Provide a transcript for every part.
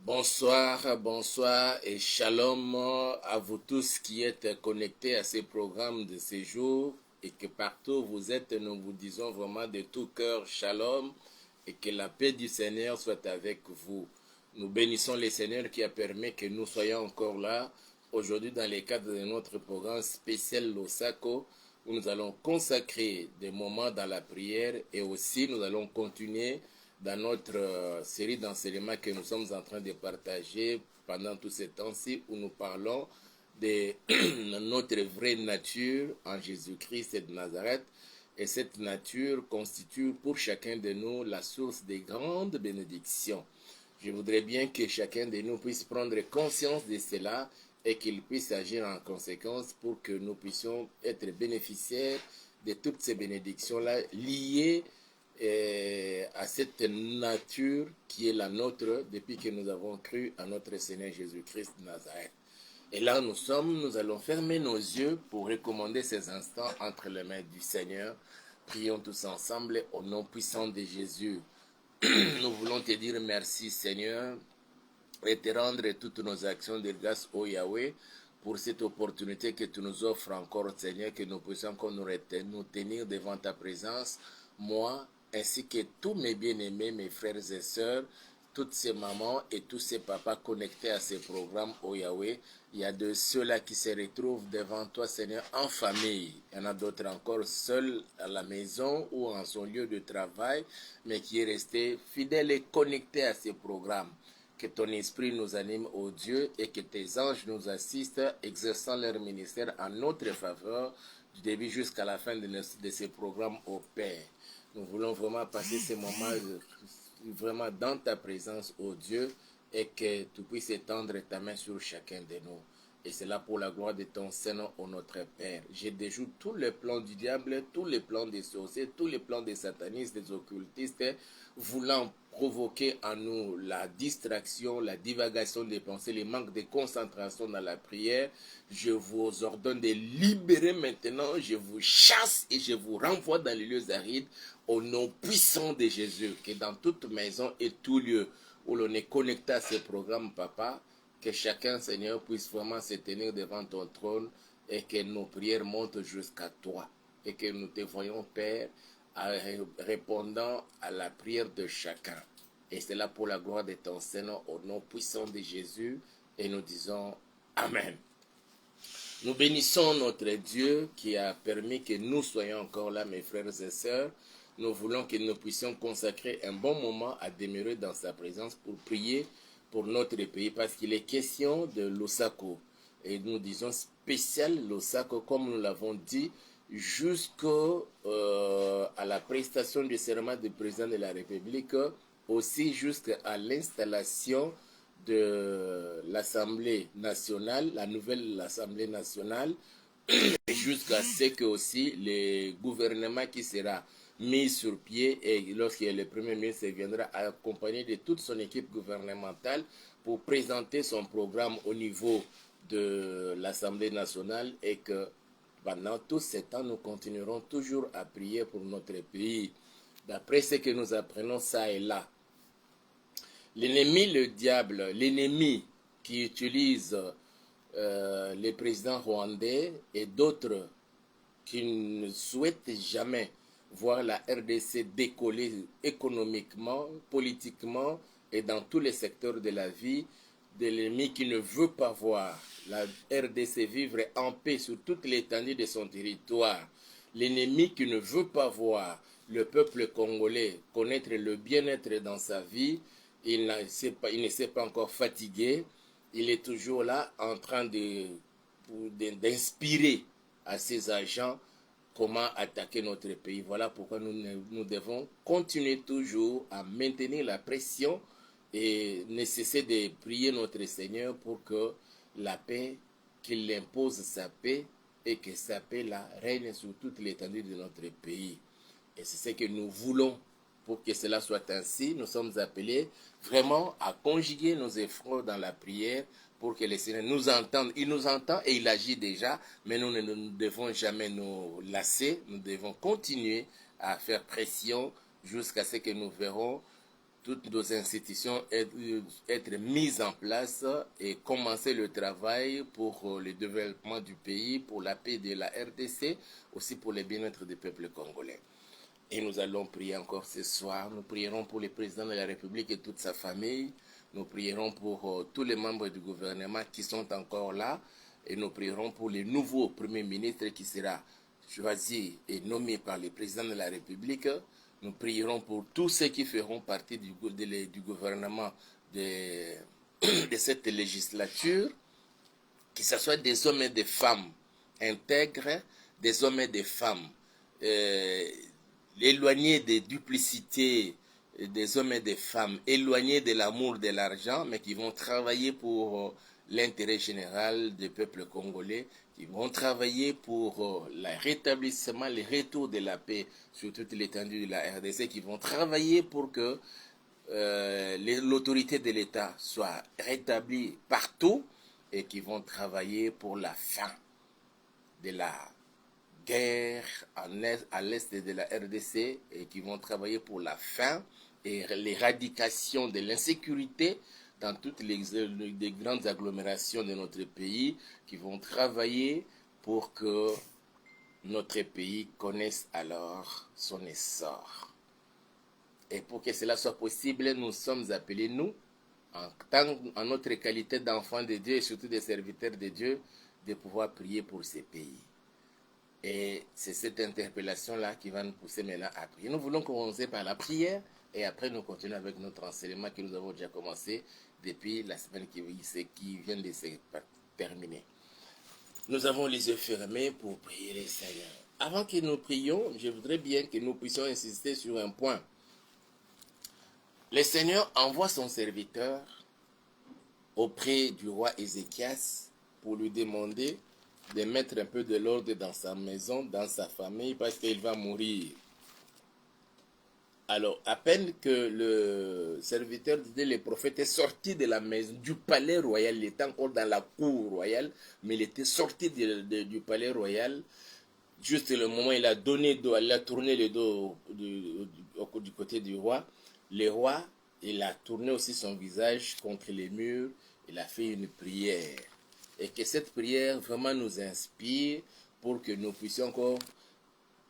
Bonsoir et shalom à vous tous qui êtes connectés à ces programmes de ces jours et que partout vous êtes, nous vous disons vraiment de tout cœur shalom et que la paix du Seigneur soit avec vous. Nous bénissons le Seigneur qui a permis que nous soyons encore là aujourd'hui dans le cadre de notre programme spécial Losako où nous allons consacrer des moments dans la prière et aussi nous allons continuer dans notre série d'enseignements que nous sommes en train de partager pendant tous ces temps-ci où nous parlons de notre vraie nature en Jésus-Christ de Nazareth. Et cette nature constitue pour chacun de nous la source des grandes bénédictions. Je voudrais bien que chacun de nous puisse prendre conscience de cela et qu'il puisse agir en conséquence pour que nous puissions être bénéficiaires de toutes ces bénédictions-là liées à cette nature qui est la nôtre depuis que nous avons cru à notre Seigneur Jésus-Christ de Nazareth. Et là nous allons fermer nos yeux pour recommander ces instants entre les mains du Seigneur. Prions tous ensemble au nom puissant de Jésus. Nous voulons te dire merci Seigneur et te rendre toutes nos actions de grâce au Yahweh pour cette opportunité que tu nous offres encore Seigneur, que nous puissions encore nous tenir devant ta présence, moi ainsi que tous mes bien-aimés, mes frères et sœurs, toutes ces mamans et tous ces papas connectés à ces programmes au Yahweh. Il y a de ceux-là qui se retrouvent devant toi, Seigneur, en famille. Il y en a d'autres encore seuls à la maison ou en son lieu de travail, mais qui est resté fidèle et connecté à ces programmes. Que ton esprit nous anime, ô Dieu, et que tes anges nous assistent, exerçant leur ministère en notre faveur, du début jusqu'à la fin de ces programmes, ô Père. Nous voulons vraiment passer ces moments vraiment dans ta présence, ô Dieu, et que tu puisses étendre ta main sur chacun de nous. Et c'est là pour la gloire de ton Seigneur, ô notre Père. Je déjoue tous les plans du diable, tous les plans des sorciers, tous les plans des satanistes, des occultistes, voulant provoquer en nous la distraction, la divagation des pensées, le manque de concentration dans la prière. Je vous ordonne de libérer maintenant, je vous chasse et je vous renvoie dans les lieux arides au nom puissant de Jésus, que dans toute maison et tout lieu où l'on est connecté à ce programme, Papa, que chacun, Seigneur, puisse vraiment se tenir devant ton trône et que nos prières montent jusqu'à toi et que nous te voyons, Père, répondant à la prière de chacun. Et c'est là pour la gloire de ton Seigneur, au nom puissant de Jésus, et nous disons Amen. Nous bénissons notre Dieu qui a permis que nous soyons encore là, mes frères et sœurs. Nous voulons que nous puissions consacrer un bon moment à demeurer dans sa présence pour prier pour notre pays, parce qu'il est question de Losako. Et nous disons spécial Losako, comme nous l'avons dit, jusqu'à la prestation du serment du président de la République, aussi jusqu'à l'installation de l'Assemblée nationale, la nouvelle Assemblée nationale, jusqu'à ce que aussi le gouvernement qui sera mis sur pied et lorsque le Premier ministre viendra accompagné de toute son équipe gouvernementale pour présenter son programme au niveau de l'Assemblée nationale et que pendant tout ce temps, nous continuerons toujours à prier pour notre pays. D'après ce que nous apprenons ça et là, l'ennemi, le diable, l'ennemi qui utilise les présidents rwandais et d'autres qui ne souhaitent jamais voir la RDC décoller économiquement, politiquement et dans tous les secteurs de la vie, de l'ennemi qui ne veut pas voir la RDC vivre en paix sur toute l'étendue de son territoire, l'ennemi qui ne veut pas voir le peuple congolais connaître le bien-être dans sa vie, il ne s'est pas encore fatigué, il est toujours là en train d'inspirer à ses agents comment attaquer notre pays. Voilà pourquoi nous devons continuer toujours à maintenir la pression et ne cesser de prier notre Seigneur pour que la paix, qu'il impose sa paix et que sa paix là règne sur toute l'étendue de notre pays. Et c'est ce que nous voulons. Pour que cela soit ainsi, nous sommes appelés vraiment à conjuguer nos efforts dans la prière pour que le Seigneur nous entende. Il nous entend et il agit déjà, mais nous ne devons jamais nous lasser. Nous devons continuer à faire pression jusqu'à ce que nous verrons toutes nos institutions être mises en place et commencer le travail pour le développement du pays, pour la paix de la RDC, aussi pour le bien-être du peuple congolais. Et nous allons prier encore ce soir. Nous prierons pour le président de la République et toute sa famille. Nous prierons pour tous les membres du gouvernement qui sont encore là. Et nous prierons pour le nouveau Premier ministre qui sera choisi et nommé par le président de la République. Nous prierons pour tous ceux qui feront partie du gouvernement de cette législature, que ce soit des hommes et des femmes intègres, des hommes et des femmes éloignés des duplicités des hommes et des femmes, éloignés de l'amour de l'argent, mais qui vont travailler pour l'intérêt général du peuple congolais, qui vont travailler pour le rétablissement, le retour de la paix sur toute l'étendue de la RDC, qui vont travailler pour que l'autorité de l'État soit rétablie partout et qui vont travailler pour la fin de la guerre à l'est de la RDC et qui vont travailler pour la fin et l'éradication de l'insécurité dans toutes les grandes agglomérations de notre pays, qui vont travailler pour que notre pays connaisse alors son essor. Et pour que cela soit possible, nous sommes appelés, nous, en notre qualité d'enfants de Dieu et surtout des serviteurs de Dieu, de pouvoir prier pour ces pays. Et c'est cette interpellation-là qui va nous pousser maintenant à prier. Nous voulons commencer par la prière et après nous continuons avec notre enseignement que nous avons déjà commencé depuis la semaine qui vient de se terminer. Nous avons les yeux fermés pour prier le Seigneur. Avant que nous prions, je voudrais bien que nous puissions insister sur un point. Le Seigneur envoie son serviteur auprès du roi Ézéchias pour lui demander de mettre un peu de l'ordre dans sa maison, dans sa famille, parce qu'il va mourir. Alors, à peine que le serviteur de Dieu, le prophète, est sorti de la maison, du palais royal, il était encore dans la cour royale, mais il était sorti du palais royal, juste le moment où il a tourné le dos du côté du roi. Le roi, il a tourné aussi son visage contre les murs, il a fait une prière. Et que cette prière vraiment nous inspire pour que nous puissions encore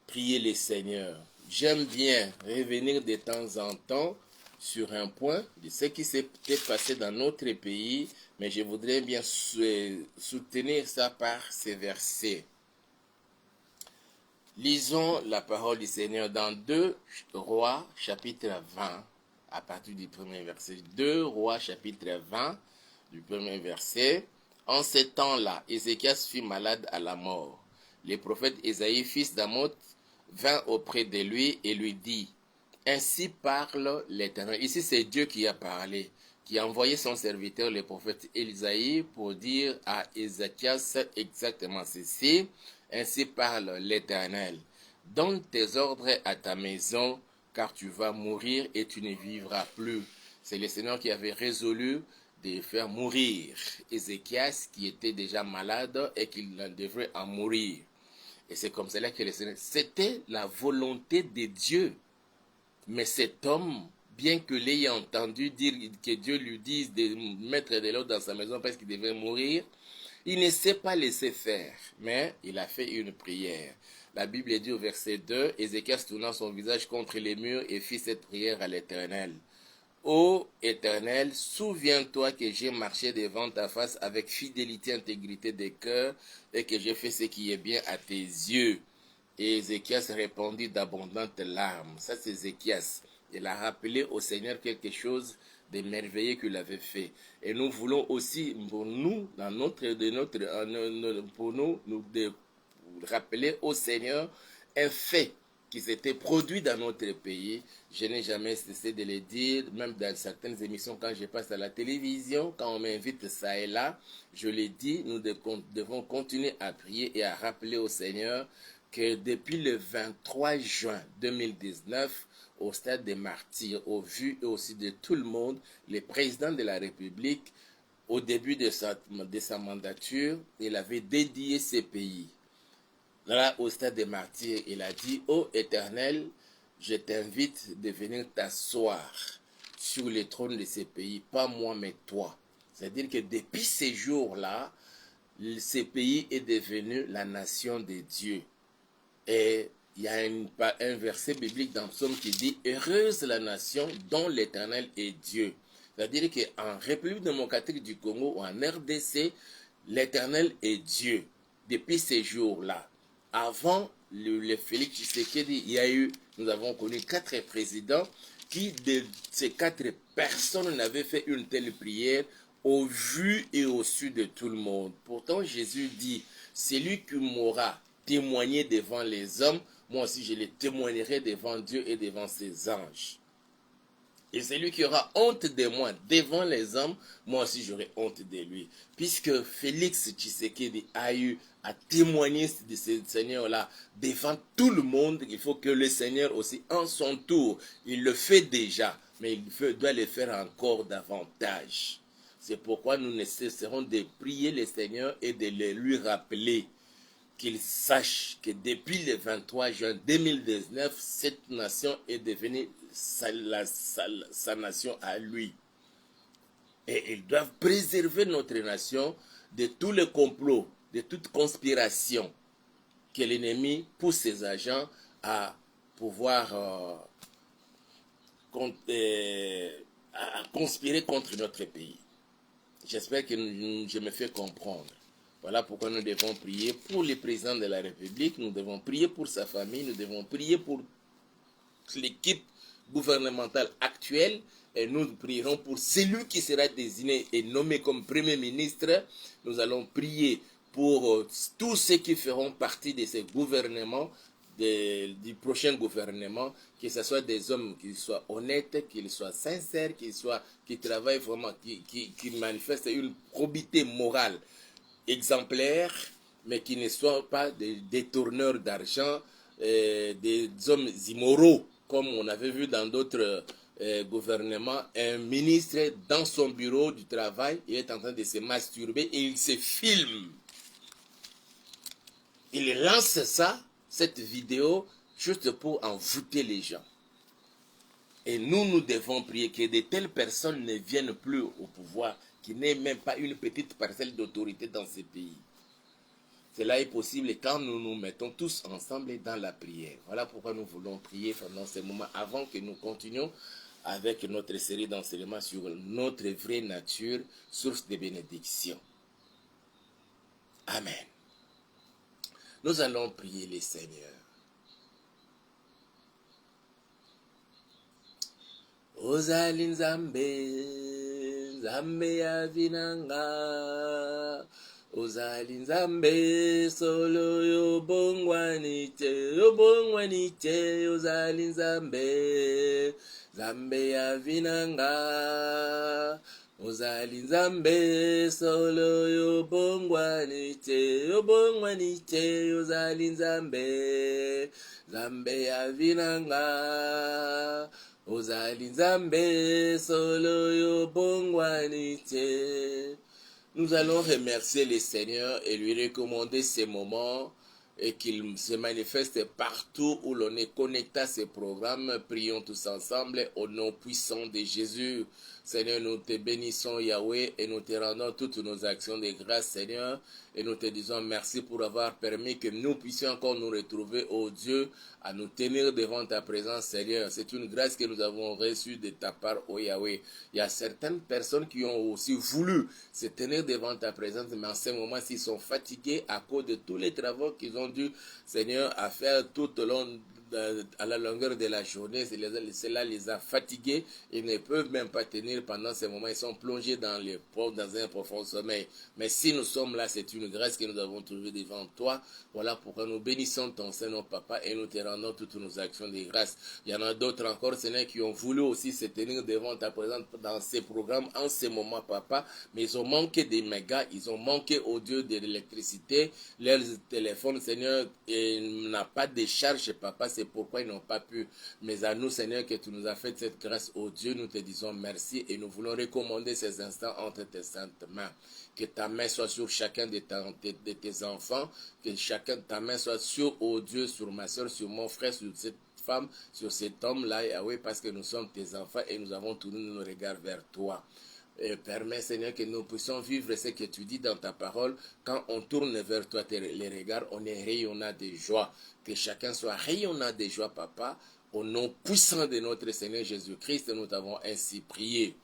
prier le Seigneur. J'aime bien revenir de temps en temps sur un point de ce qui s'est passé dans notre pays, mais je voudrais bien soutenir ça par ces versets. Lisons la parole du Seigneur dans 2 Rois chapitre 20, à partir du premier verset. 2 Rois chapitre 20, du premier verset. En ces temps-là, Ézéchias fut malade à la mort. Le prophète Ésaïe, fils d'Amoth, vint auprès de lui et lui dit, « Ainsi parle l'Éternel. » Ici, c'est Dieu qui a parlé, qui a envoyé son serviteur, le prophète Ésaïe, pour dire à Ézéchias exactement ceci. « Ainsi parle l'Éternel. Donne tes ordres à ta maison, car tu vas mourir et tu ne vivras plus. » C'est le Seigneur qui avait résolu de faire mourir Ézéchias, qui était déjà malade et qu'il devrait en mourir. Et c'est comme cela que le Seigneur... C'était la volonté de Dieu. Mais cet homme, bien que l'ayant entendu dire que Dieu lui dise de mettre de l'eau dans sa maison parce qu'il devait mourir, il ne s'est pas laissé faire, mais il a fait une prière. La Bible dit au verset 2, Ézéchias tourna son visage contre les murs et fit cette prière à l'Éternel. Ô Éternel, souviens-toi que j'ai marché devant ta face avec fidélité et intégrité de cœur et que j'ai fait ce qui est bien à tes yeux. Et Ézéchias répondit d'abondantes larmes. Ça, c'est Ézéchias. Il a rappelé au Seigneur quelque chose de merveilleux qu'il avait fait. Et nous voulons aussi, pour nous, de rappeler au Seigneur un fait qui s'était produit dans notre pays. Je n'ai jamais cessé de le dire, même dans certaines émissions, quand je passe à la télévision, quand on m'invite ça et là, je le dis, nous devons continuer à prier et à rappeler au Seigneur que depuis le 23 juin 2019, au stade des martyrs, au vu et aussi de tout le monde, le président de la République, au début de sa mandature, il avait dédié ces pays. Là, au stade des martyrs, il a dit, « Ô Éternel, je t'invite de venir t'asseoir sur le trône de ces pays, pas moi mais toi. C'est-à-dire que depuis ces jours-là, ce pays est devenu la nation de Dieu. Et il y a un verset biblique dans Psaume qui dit « Heureuse la nation dont l'Éternel est Dieu ». C'est-à-dire qu'en République démocratique du Congo ou en RDC, l'Éternel est Dieu. Depuis ces jours-là, avant le Félix Tshisekedi, nous avons connu 4 présidents qui, de ces 4 personnes, n'avaient fait une telle prière au vu et au su de tout le monde. Pourtant, Jésus dit, celui qui m'aura témoigné devant les hommes, moi aussi je le témoignerai devant Dieu et devant ses anges. Et celui qui aura honte de moi devant les hommes, moi aussi j'aurai honte de lui. Puisque Félix Tshisekedi a eu à témoigner de ce Seigneur-là devant tout le monde, il faut que le Seigneur aussi, en son tour, il le fait déjà, mais doit le faire encore davantage. C'est pourquoi nous ne cesserons de prier le Seigneur et de le lui rappeler qu'il sache que depuis le 23 juin 2019, cette nation est devenue sa nation à lui. Et ils doivent préserver notre nation de tous les complots, de toute conspiration que l'ennemi pousse ses agents à pouvoir à conspirer contre notre pays. J'espère que je me fais comprendre. Voilà pourquoi nous devons prier pour le président de la République, nous devons prier pour sa famille, nous devons prier pour l'équipe gouvernementale actuelle et nous prierons pour celui qui sera désigné et nommé comme Premier ministre. Nous allons prier pour tous ceux qui feront partie de ce gouvernement, du prochain gouvernement, que ce soit des hommes qui soient honnêtes, qu'ils soient sincères, qui travaillent vraiment, qui manifestent une probité morale exemplaires, mais qui ne soient pas des détourneurs d'argent, des hommes immoraux, comme on avait vu dans d'autres gouvernements. Un ministre dans son bureau du travail, il est en train de se masturber et il se filme. Il lance cette vidéo, juste pour envoûter les gens. Et nous devons prier que de telles personnes ne viennent plus au pouvoir, qui n'ait même pas une petite parcelle d'autorité dans ces pays. Cela est possible quand nous nous mettons tous ensemble dans la prière. Voilà pourquoi nous voulons prier pendant ce moment avant que nous continuions avec notre série d'enseignements sur notre vraie nature, source de bénédiction. Amen. Nous allons prier le Seigneur. Ozali Nzambe, Nzambe ya vinanga. Ozali Nzambe, solo yobongwanite, Ozali Nzambe, Nzambe ya vinanga. Ozali Nzambe, solo yobongwanite, Ozali Nzambe, Nzambe ya vinanga. Ozali Nzambe, solo yobongwanite. Nous allons remercier le Seigneur et lui recommander ces moments et qu'il se manifeste partout où l'on est connecté à ces programmes. Prions tous ensemble au nom puissant de Jésus. Seigneur, nous te bénissons Yahweh et nous te rendons toutes nos actions de grâce, Seigneur. Et nous te disons merci pour avoir permis que nous puissions encore nous retrouver, ô Dieu, à nous tenir devant ta présence, Seigneur. C'est une grâce que nous avons reçue de ta part, ô Yahweh. Il y a certaines personnes qui ont aussi voulu se tenir devant ta présence, mais en ce moment, s'ils sont fatigués à cause de tous les travaux qu'ils ont dû, Seigneur, à faire tout au long à la longueur de la journée, cela les a fatigués, ils ne peuvent même pas tenir pendant ces moments, ils sont plongés dans un profond sommeil. Mais si nous sommes là, c'est une grâce que nous avons trouvée devant toi. Voilà pourquoi nous bénissons ton Seigneur, Papa, et nous te rendons toutes nos actions de grâce. Il y en a d'autres encore, Seigneur, qui ont voulu aussi se tenir devant ta présence dans ces programmes en ce moment, Papa, mais ils ont manqué des mégas, ils ont manqué au Dieu de l'électricité, leurs téléphones, Seigneur, n'a pas de charge, Papa, c'est pourquoi ils n'ont pas pu. Mais à nous, Seigneur, que tu nous as fait cette grâce, au Dieu, nous te disons merci et nous voulons recommander ces instants entre tes saintes mains. Que ta main soit sur chacun de tes enfants, que ta main soit sur, oh Dieu, sur ma soeur, sur mon frère, sur cette femme, sur cet homme-là, Yahweh, parce que nous sommes tes enfants et nous avons tourné nos regards vers toi. Permets, Seigneur, que nous puissions vivre ce que tu dis dans ta parole. Quand on tourne vers toi les regards, on est rayonnant de joie. Que chacun soit rayonnant de joie, Papa. Au nom puissant de notre Seigneur Jésus-Christ, nous t'avons ainsi prié.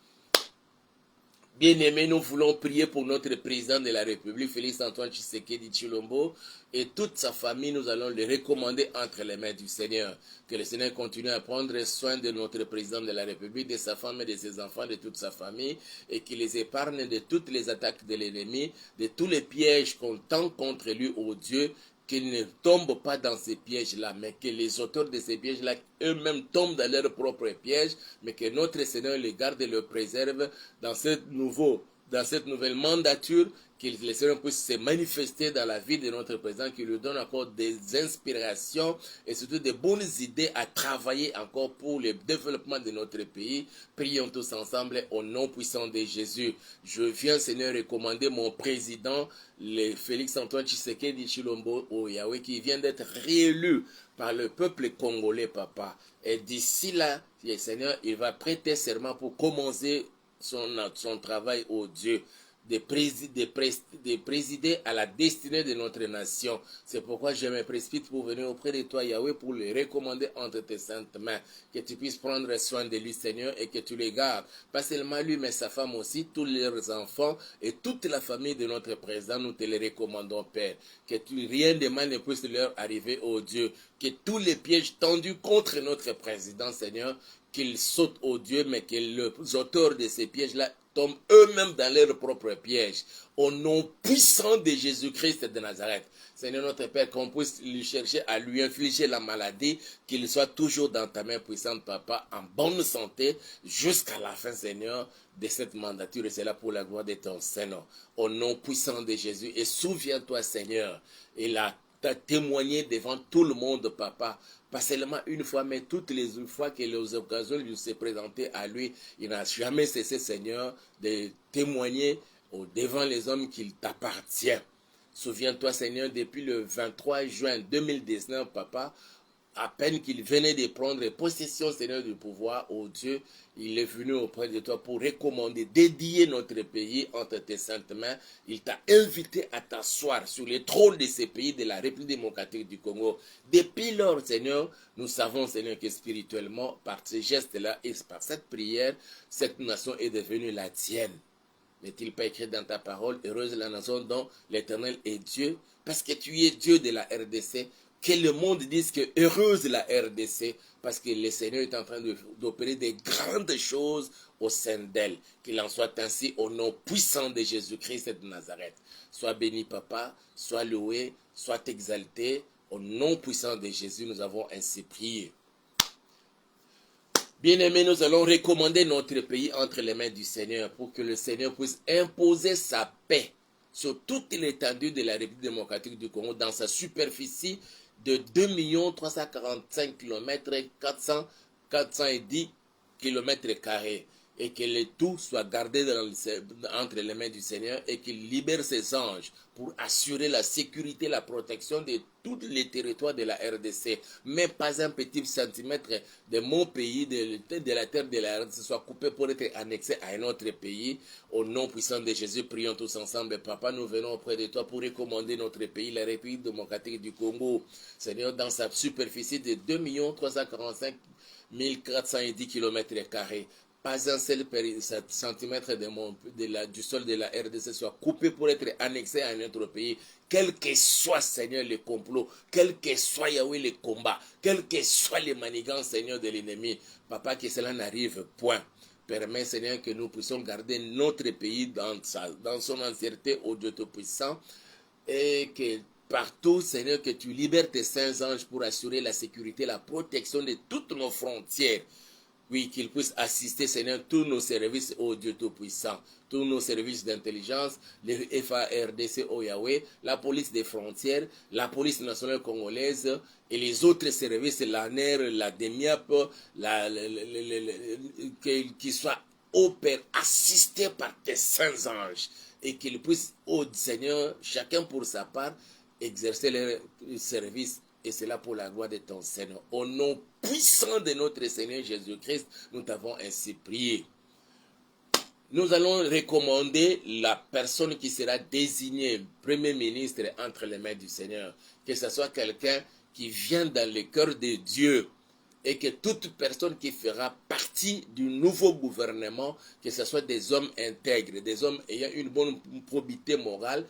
Bien-aimés, nous voulons prier pour notre président de la République, Félix Antoine Tshisekedi Tshilombo, et toute sa famille. Nous allons le recommander entre les mains du Seigneur. Que le Seigneur continue à prendre soin de notre président de la République, de sa femme et de ses enfants, de toute sa famille, et qu'il les épargne de toutes les attaques de l'ennemi, de tous les pièges qu'on tend contre lui, ô Dieu, qu'il ne tombe pas dans ces pièges-là, mais que les auteurs de ces pièges-là eux-mêmes tombent dans leurs propres pièges, mais que notre Seigneur les garde et les préserve dans cette nouvelle mandature, que le Seigneur puisse se manifester dans la vie de notre président, qu'il lui donne encore des inspirations et surtout des bonnes idées à travailler encore pour le développement de notre pays. Prions tous ensemble au nom puissant de Jésus. Je viens, Seigneur, recommander mon président, le Félix Antoine Tshisekedi Tshilombo, au Yahweh, qui vient d'être réélu par le peuple congolais, Papa. Et d'ici là, Seigneur, il va prêter serment pour commencer son travail au Dieu, de présider à la destinée de notre nation. C'est pourquoi je me précipite pour venir auprès de toi, Yahweh, pour le recommander entre tes saintes mains. Que tu puisses prendre soin de lui, Seigneur, et que tu les gardes. Pas seulement lui, mais sa femme aussi, tous leurs enfants et toute la famille de notre président, nous te les recommandons, Père. Que rien de mal ne puisse leur arriver, ô Dieu. Que tous les pièges tendus contre notre président, Seigneur, qu'ils sautent, ô Dieu, mais que les auteurs de ces pièges-là tombent eux-mêmes dans leurs propres pièges. Au nom puissant de Jésus-Christ de Nazareth. Seigneur notre Père, qu'on puisse lui chercher à lui infliger la maladie, qu'il soit toujours dans ta main puissante, Papa, en bonne santé, jusqu'à la fin, Seigneur, de cette mandature. Et c'est là pour la gloire de ton Seigneur. Au nom puissant de Jésus. Et souviens-toi, Seigneur, il a témoigné devant tout le monde, Papa, pas seulement une fois, mais toutes les fois que les occasions lui s'est présentées à lui, il n'a jamais cessé, Seigneur, de témoigner devant les hommes qu'il t'appartient. Souviens-toi, Seigneur, depuis le 23 juin 2019, Papa, à peine qu'il venait de prendre possession, Seigneur, du pouvoir, ô Dieu, il est venu auprès de toi pour recommander, dédier notre pays entre tes saintes mains. Il t'a invité à t'asseoir sur les trônes de ces pays de la République démocratique du Congo. Depuis lors, Seigneur, nous savons, Seigneur, que spirituellement, par ces gestes-là et par cette prière, cette nation est devenue la tienne. N'est-il pas écrit dans ta parole, heureuse la nation dont l'Éternel est Dieu, parce que tu es Dieu de la RDC. Que le monde dise que heureuse la RDC, parce que le Seigneur est en train d'opérer des grandes choses au sein d'elle. Qu'il en soit ainsi au nom puissant de Jésus-Christ de Nazareth. Sois béni, Papa, sois loué, sois exalté. Au nom puissant de Jésus, nous avons ainsi prié. Bien-aimés, nous allons recommander notre pays entre les mains du Seigneur pour que le Seigneur puisse imposer sa paix sur toute l'étendue de la République démocratique du Congo dans sa superficie de 2 345 km 410 km², et que le tout soit gardé entre les mains du Seigneur et qu'il libère ses anges pour assurer la sécurité, la protection de tous les territoires de la RDC. Mais pas un petit centimètre de mon pays, de la terre de la RDC, soit coupé pour être annexé à un autre pays. Au nom puissant de Jésus, prions tous ensemble. Papa, nous venons auprès de toi pour recommander notre pays, la République démocratique du Congo. Seigneur, dans sa superficie de 2 345 410 km². Pas un seul centimètre du sol de la RDC soit coupé pour être annexé à un autre pays. Quel que soit, Seigneur, le complot, quel que soit, Yahweh, les combats, quel que soit les manigances, Seigneur, de l'ennemi, Papa, que cela n'arrive point. Permets, Seigneur, que nous puissions garder notre pays dans son entièreté au Dieu Tout-Puissant, et que partout, Seigneur, que tu libères tes saints anges pour assurer la sécurité, la protection de toutes nos frontières. Oui, qu'il puisse assister, Seigneur, tous nos services au Dieu Tout-Puissant, tous nos services d'intelligence, les FARDC au Yahweh, la police des frontières, la police nationale congolaise et les autres services, l'ANER, la DEMIAP, qui soient assistés par tes saints anges, et qu'ils puissent, ô Seigneur, chacun pour sa part, exercer leur service Et c'est là pour la gloire de ton Seigneur. Au nom puissant de notre Seigneur Jésus-Christ, nous t'avons ainsi prié. Nous allons recommander la personne qui sera désignée Premier ministre entre les mains du Seigneur. Que ce soit quelqu'un qui vient dans le cœur de Dieu. Et que toute personne qui fera partie du nouveau gouvernement, que ce soit des hommes intègres, des hommes ayant une bonne probité morale,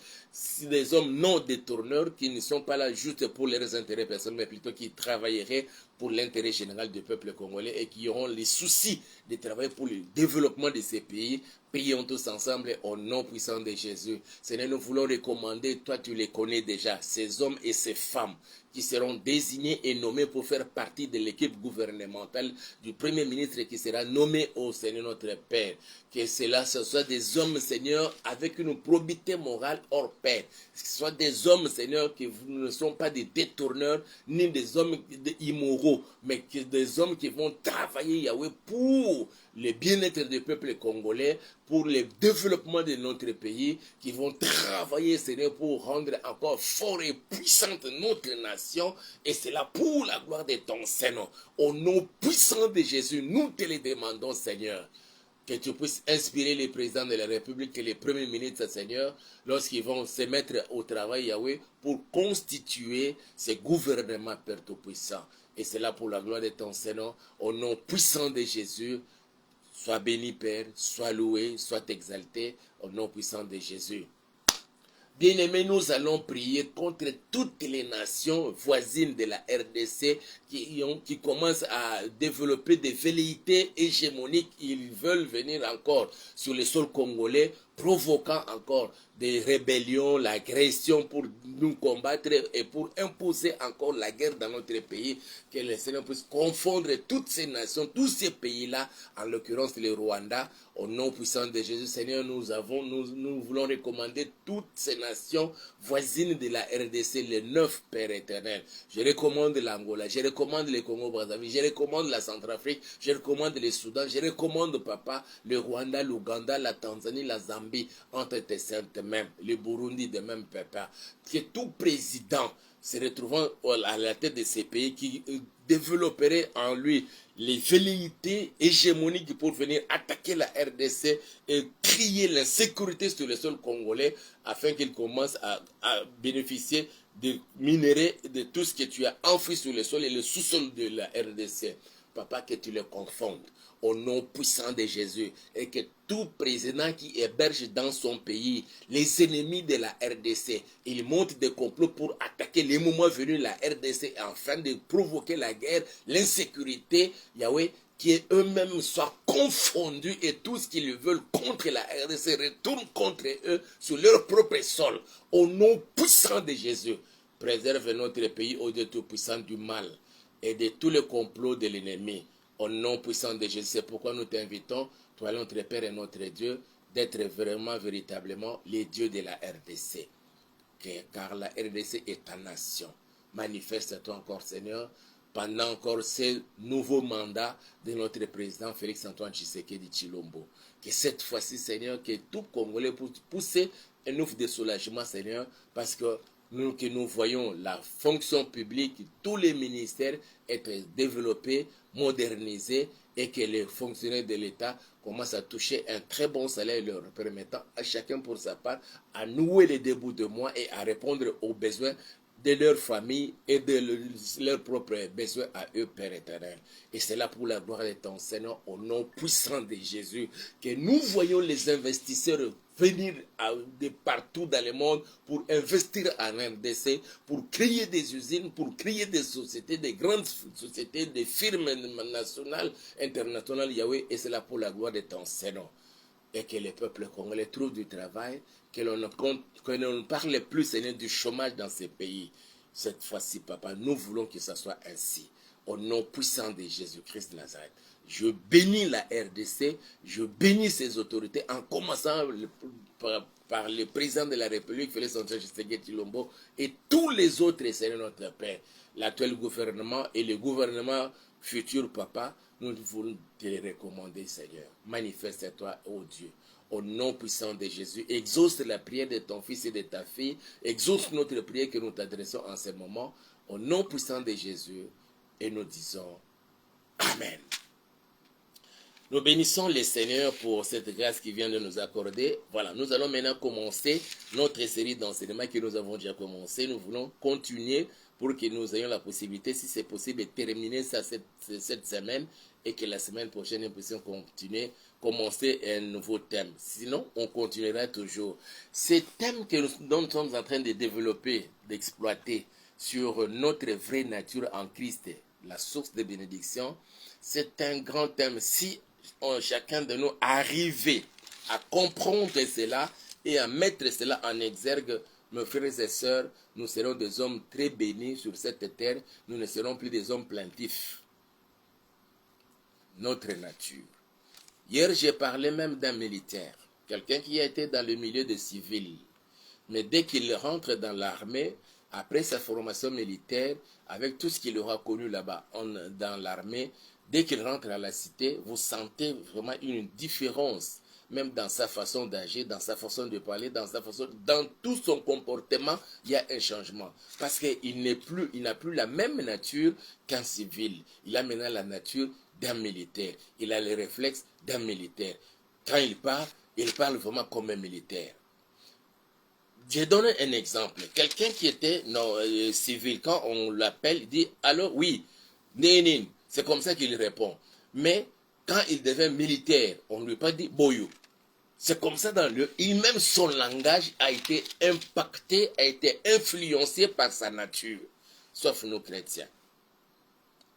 des hommes non détourneurs qui ne sont pas là juste pour leurs intérêts personnels, mais plutôt qui travailleraient pour l'intérêt général du peuple congolais et qui auront les soucis de travailler pour le développement de ces pays. Prions tous ensemble au nom puissant de Jésus. Seigneur, nous voulons recommander, toi tu les connais déjà, ces hommes et ces femmes qui seront désignés et nommés pour faire partie de l'équipe gouvernementale du Premier ministre qui sera nommé au Seigneur notre Père. Que cela ce soit des hommes, Seigneur, avec une probité morale hors pair. Que ce soit des hommes, Seigneur, qui ne sont pas des détourneurs, ni des hommes immoraux, mais que des hommes qui vont travailler, Yahweh, pour le bien-être du peuple congolais, pour le développement de notre pays, qui vont travailler, Seigneur, pour rendre encore fort et puissante notre nation, et c'est là pour la gloire de ton Seigneur. Au nom puissant de Jésus, nous te le demandons, Seigneur, que tu puisses inspirer les présidents de la République et les premiers ministres, Seigneur, lorsqu'ils vont se mettre au travail, Yahweh, pour constituer ce gouvernement, Père Tout-Puissant. Et c'est là pour la gloire de ton Seigneur, au nom puissant de Jésus. Sois béni, Père, sois loué, sois exalté, au nom puissant de Jésus. Bien-aimés, nous allons prier contre toutes les nations voisines de la RDC qui commencent à développer des velléités hégémoniques. Ils veulent venir encore sur le sol congolais, provoquant encore des rébellions, l'agression pour nous combattre et pour imposer encore la guerre dans notre pays. Que le Seigneur puisse confondre toutes ces nations, tous ces pays-là, en l'occurrence le Rwanda, au nom puissant de Jésus. Seigneur, nous voulons recommander toutes ces nations voisines de la RDC, les 9 Pères éternels. Je recommande l'Angola, je recommande le Congo-Brazzaville, je recommande la Centrafrique, je recommande le Soudan, je recommande, Papa, le Rwanda, l'Ouganda, la Tanzanie, la Zambie, entre tes saintes mains, le Burundi de même, Papa. Que tout président se retrouvant à la tête de ces pays qui développerait en lui les velléités hégémoniques pour venir attaquer la RDC et crier l'insécurité sur le sol congolais afin qu'il commence à bénéficier de minerais, de tout ce que tu as enfoui sur le sol et le sous-sol de la RDC. Papa, que tu les confondes au nom puissant de Jésus et que tout président qui héberge dans son pays les ennemis de la RDC, ils montent des complots pour attaquer les moments venus la RDC afin de provoquer la guerre, l'insécurité, Yahweh, qui eux-mêmes soient confondus et tout ce qu'ils veulent contre la RDC retourne contre eux sur leur propre sol. Au nom puissant de Jésus, préserve notre pays au Dieu tout-puissant du mal et de tous les complots de l'ennemi. Au nom puissant de Jésus, c'est pourquoi nous t'invitons, toi notre Père et notre Dieu, d'être vraiment, véritablement les dieux de la RDC. Car la RDC est ta nation. Manifeste-toi encore, Seigneur, pendant encore ce nouveau mandat de notre président Félix-Antoine Tshisekedi Tshilombo. Que cette fois-ci, Seigneur, que tout Congolais puisse pousser un ouf de soulagement, Seigneur, parce que nous voyons la fonction publique, tous les ministères être développés, modernisés et que les fonctionnaires de l'État commencent à toucher un très bon salaire leur permettant à chacun pour sa part à nouer les débuts de mois et à répondre aux besoins de leur famille et de leurs propres besoins à eux, Père éternel. Et c'est là pour la gloire de ton Seigneur, au nom puissant de Jésus, que nous voyons les investisseurs venir de partout dans le monde pour investir en RDC, pour créer des usines, pour créer des sociétés, des grandes sociétés, des firmes nationales, internationales, Yahweh, et c'est là pour la gloire de ton Seigneur. Et que les peuples congolais trouvent du travail, que l'on ne parle plus, Seigneur, du chômage dans ces pays. Cette fois-ci, Papa, nous voulons que ce soit ainsi. Au nom puissant de Jésus-Christ de Nazareth. Je bénis la RDC, je bénis ses autorités, en commençant par le président de la République, Félix-Antoine Tshisekedi Tshilombo, et tous les autres, Seigneur notre Père. L'actuel gouvernement et le gouvernement futur, Papa, nous voulons te les recommander, Seigneur. Manifeste-toi, ô Dieu. Au nom puissant de Jésus, exauce la prière de ton fils et de ta fille, exauce notre prière que nous t'adressons en ce moment, Au nom puissant de Jésus, et nous disons Amen. Nous bénissons le Seigneur pour cette grâce qu'il vient de nous accorder. Voilà, nous allons maintenant commencer notre série d'enseignements que nous avons déjà commencé. Nous voulons continuer pour que nous ayons la possibilité, si c'est possible, de terminer ça cette semaine et que la semaine prochaine, nous puissions continuer, commencer un nouveau thème. Sinon, on continuera toujours. Ce thème dont nous sommes en train de développer, d'exploiter sur notre vraie nature en Christ, la source de bénédiction, c'est un grand thème. Si chacun de nous arrivait à comprendre cela et à mettre cela en exergue, mes frères et sœurs, nous serons des hommes très bénis sur cette terre. Nous ne serons plus des hommes plaintifs. Notre nature. Hier, j'ai parlé même d'un militaire, quelqu'un qui a été dans le milieu des civils. Mais dès qu'il rentre dans l'armée, après sa formation militaire, avec tout ce qu'il aura connu là-bas dans l'armée, dès qu'il rentre à la cité, vous sentez vraiment une différence, même dans sa façon d'agir, dans sa façon de parler, dans tout son comportement, il y a un changement. Parce qu'il n'a plus la même nature qu'un civil. Il a maintenant la nature d'un militaire. Il a les réflexes d'un militaire. Quand il parle vraiment comme un militaire. J'ai donné un exemple. Quelqu'un qui était civil, quand on l'appelle, il dit « Alors oui, Nénin ». C'est comme ça qu'il répond. Mais quand il devient militaire, on ne lui a pas dit « Boyou ». C'est comme ça même son langage a été impacté, a été influencé par sa nature. Sauf nous chrétiens.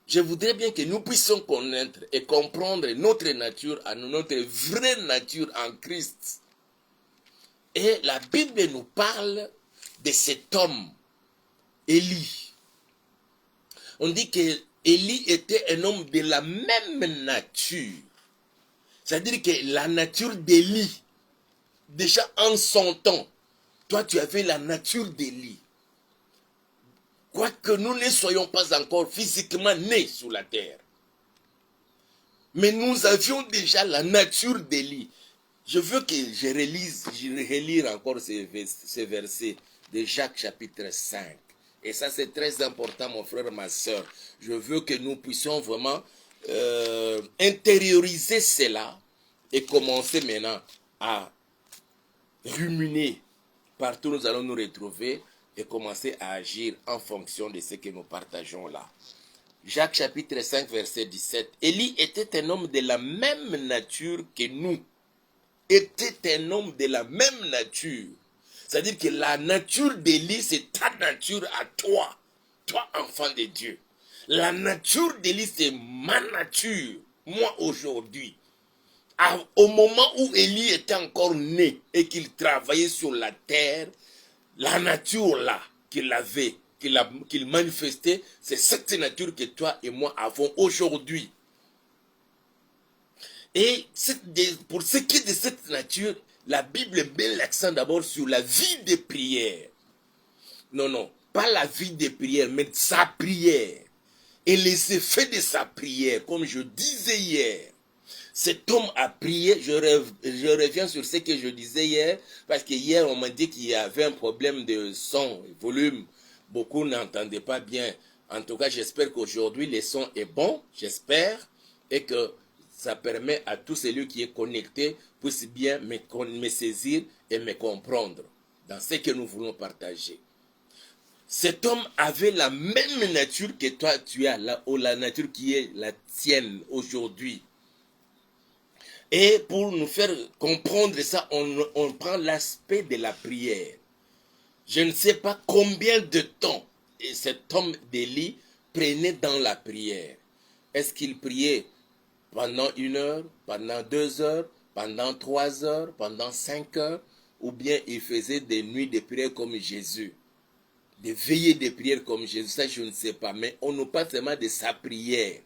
Je voudrais bien que nous puissions connaître et comprendre notre nature, notre vraie nature en Christ. Et la Bible nous parle de cet homme, Élie. On dit que Élie était un homme de la même nature. C'est-à-dire que la nature d'Élie, déjà en son temps, toi tu avais la nature d'Élie. Quoique nous ne soyons pas encore physiquement nés sur la terre. Mais nous avions déjà la nature d'Élie. Je veux que je relire encore ce verset de Jacques chapitre 5. Et ça c'est très important mon frère, ma soeur. Je veux que nous puissions vraiment intérioriser cela et commencer maintenant à ruminer. Partout nous allons nous retrouver et commencer à agir en fonction de ce que nous partageons là. Jacques chapitre 5 verset 17. Élie était un homme de la même nature que nous. Était un homme de la même nature. C'est-à-dire que la nature d'Élie, c'est ta nature à toi. Toi, enfant de Dieu. La nature d'Élie, c'est ma nature. Moi, aujourd'hui. Au moment où Élie était encore né et qu'il travaillait sur la terre, la nature là qu'il avait, qu'il manifestait, c'est cette nature que toi et moi avons aujourd'hui. Et pour ce qui est de cette nature, la Bible met l'accent d'abord sur la vie de prière. Non, pas la vie de prière, mais sa prière. Et les effets de sa prière, comme je disais hier. Cet homme a prié, je reviens sur ce que je disais hier, parce que hier on m'a dit qu'il y avait un problème de son, volume. Beaucoup n'entendaient pas bien. En tout cas, j'espère qu'aujourd'hui le son est bon, j'espère, et que ça permet à tout celui qui est connecté puisse bien me saisir et me comprendre dans ce que nous voulons partager. Cet homme avait la même nature que toi tu as, la nature qui est la tienne aujourd'hui. Et pour nous faire comprendre ça, on prend l'aspect de la prière. Je ne sais pas combien de temps cet homme d'Élie prenait dans la prière. Est-ce qu'il priait pendant 1 heure, pendant 2 heures, pendant 3 heures, pendant 5 heures, ou bien il faisait des nuits de prière comme Jésus, des veillées de prière comme Jésus, ça je ne sais pas, mais on nous parle seulement de sa prière.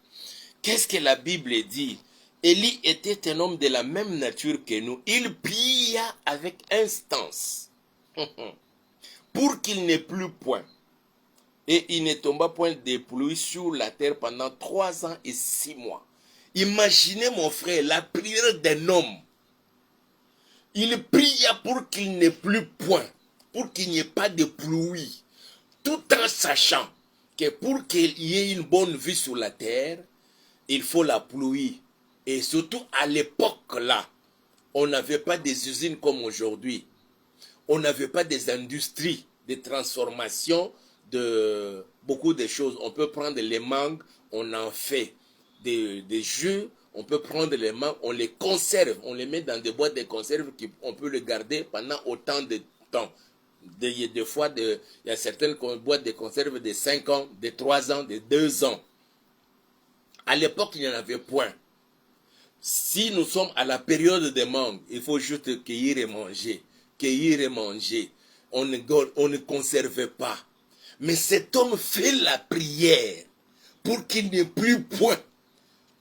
Qu'est-ce que la Bible dit? Élie était un homme de la même nature que nous. Il pria avec instance pour qu'il n'ait plus point. Et il ne tomba point de pluie sur la terre pendant 3 ans et 6 mois. Imaginez mon frère, la prière d'un homme. Il pria pour qu'il n'ait plus point, pour qu'il n'y ait pas de pluie, tout en sachant que pour qu'il y ait une bonne vie sur la terre, il faut la pluie. Et surtout à l'époque là, on n'avait pas des usines comme aujourd'hui. On n'avait pas des industries de transformation de beaucoup de choses. On peut prendre les mangues, on en fait des jus. On peut prendre les mangues, on les conserve, on les met dans des boîtes de conserve on peut les garder pendant autant de temps. Des fois, il y a certaines boîtes de conserve de 5 ans, de 3 ans, de 2 ans. À l'époque, il n'y en avait point. Si nous sommes à la période des mangues, il faut juste cueillir et manger. Cueillir et manger. On ne conserve pas. Mais cet homme fait la prière pour qu'il n'ait plus point.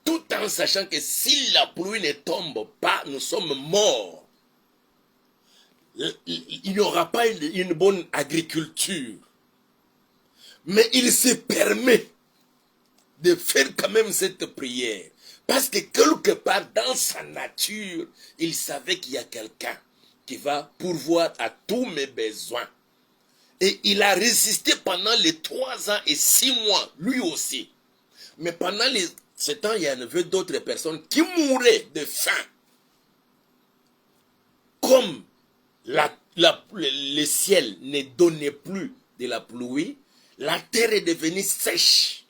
Tout en sachant que si la pluie ne tombe pas, nous sommes morts. Il n'y aura pas une bonne agriculture. Mais il se permet de faire quand même cette prière. Parce que quelque part dans sa nature, il savait qu'il y a quelqu'un qui va pourvoir à tous mes besoins. Et il a résisté pendant les 3 ans et 6 mois, lui aussi. Mais pendant ce temps, il y avait d'autres personnes qui mouraient de faim. Comme le ciel ne donnait plus de la pluie, la terre est devenue sèche.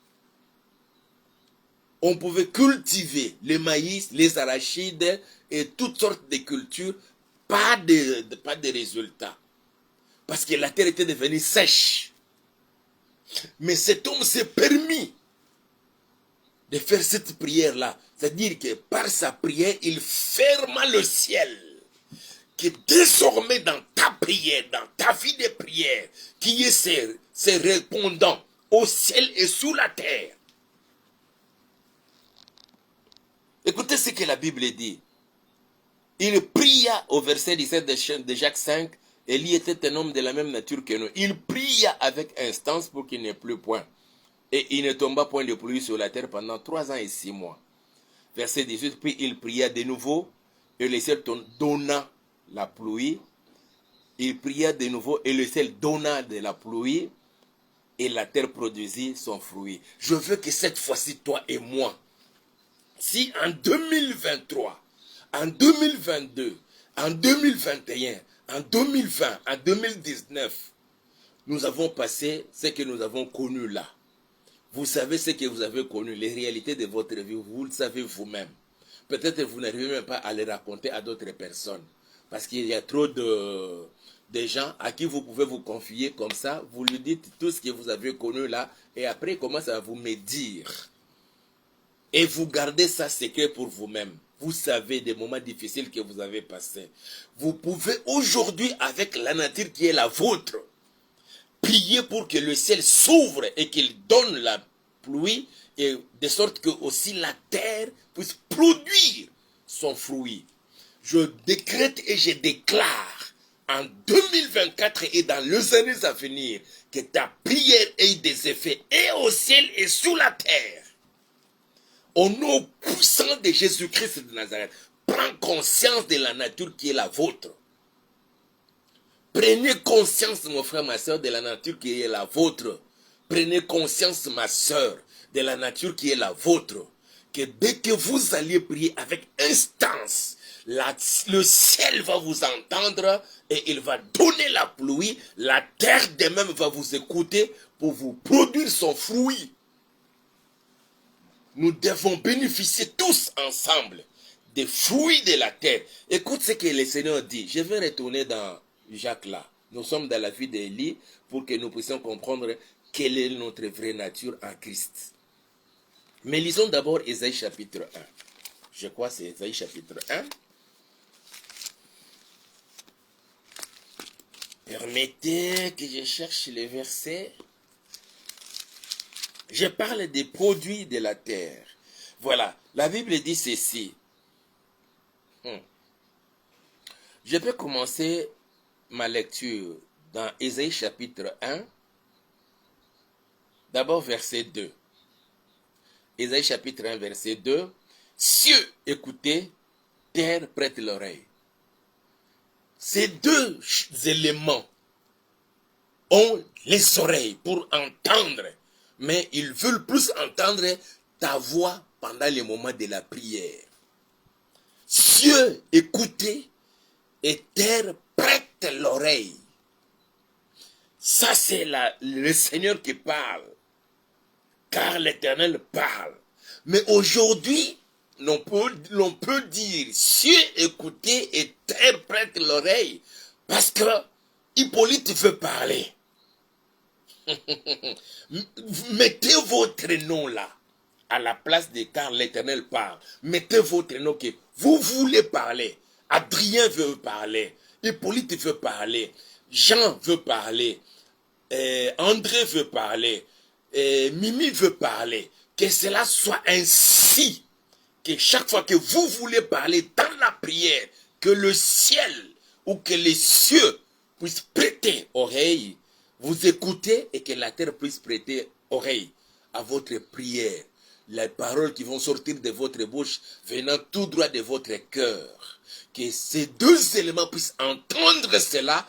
On pouvait cultiver le maïs, les arachides et toutes sortes de cultures, pas de résultats. Parce que la terre était devenue sèche. Mais cet homme s'est permis de faire cette prière-là. C'est-à-dire que par sa prière, il ferma le ciel. Que désormais dans ta prière, dans ta vie de prière, qu'il y ait ces répondants au ciel et sous la terre. Écoutez ce que la Bible dit. Il pria au verset 17 de Jacques 5. Élie était un homme de la même nature que nous. Il pria avec instance pour qu'il n'ait plus point. Et il ne tomba point de pluie sur la terre pendant 3 ans et 6 mois. Verset 18. Puis il pria de nouveau et le ciel donna la pluie. Il pria de nouveau et le ciel donna de la pluie et la terre produisit son fruit. Je veux que cette fois-ci, toi et moi, si en 2023, en 2022, en 2021, en 2020, en 2019, nous avons passé ce que nous avons connu là. Vous savez ce que vous avez connu, les réalités de votre vie, vous le savez vous-même. Peut-être que vous n'arrivez même pas à les raconter à d'autres personnes. Parce qu'il y a trop de gens à qui vous pouvez vous confier comme ça. Vous lui dites tout ce que vous avez connu là. Et après, il commence à vous médire. Et vous gardez ça secret pour vous-même. Vous savez des moments difficiles que vous avez passés. Vous pouvez aujourd'hui, avec la nature qui est la vôtre, prier pour que le ciel s'ouvre et qu'il donne la pluie, et de sorte que aussi la terre puisse produire son fruit. Je décrète et je déclare en 2024 et dans les années à venir que ta prière ait des effets et au ciel et sous la terre. Au nom puissant de Jésus-Christ de Nazareth, prends conscience de la nature qui est la vôtre. Prenez conscience, mon frère, ma soeur, de la nature qui est la vôtre. Prenez conscience, ma soeur, de la nature qui est la vôtre. Que dès que vous allez prier avec instance, le ciel va vous entendre et il va donner la pluie. La terre de même va vous écouter pour vous produire son fruit. Nous devons bénéficier tous ensemble des fruits de la terre. Écoute ce que le Seigneur dit. Je vais retourner dans Jacques là. Nous sommes dans la vie d'Élie pour que nous puissions comprendre quelle est notre vraie nature en Christ. Mais lisons d'abord Ésaïe chapitre 1. Je crois que c'est Ésaïe chapitre 1. Permettez que je cherche les versets. Je parle des produits de la terre. Voilà, la Bible dit ceci. Je peux commencer ma lecture dans Ésaïe chapitre 1. D'abord verset 2. Ésaïe chapitre 1 verset 2. Cieux, écoutez, terre, prête l'oreille. Ces deux éléments ont les oreilles pour entendre. Mais ils veulent plus entendre ta voix pendant les moments de la prière. Cieux, écoutez, et terre, prête l'oreille. Ça, c'est le Seigneur qui parle. Car l'Éternel parle. Mais aujourd'hui, l'on peut dire, cieux, écoutez, et terre, prête l'oreille. Parce que Hippolyte veut parler. Mettez votre nom là, à la place de car l'Éternel parle. Mettez votre nom que vous voulez parler. Adrien veut parler. Hippolyte veut parler. Jean veut parler. André veut parler. Mimi veut parler. Que cela soit ainsi. Que chaque fois que vous voulez parler dans la prière, que le ciel ou que les cieux puissent prêter oreille, vous écoutez, et que la terre puisse prêter oreille à votre prière. Les paroles qui vont sortir de votre bouche venant tout droit de votre cœur. Que ces deux éléments puissent entendre cela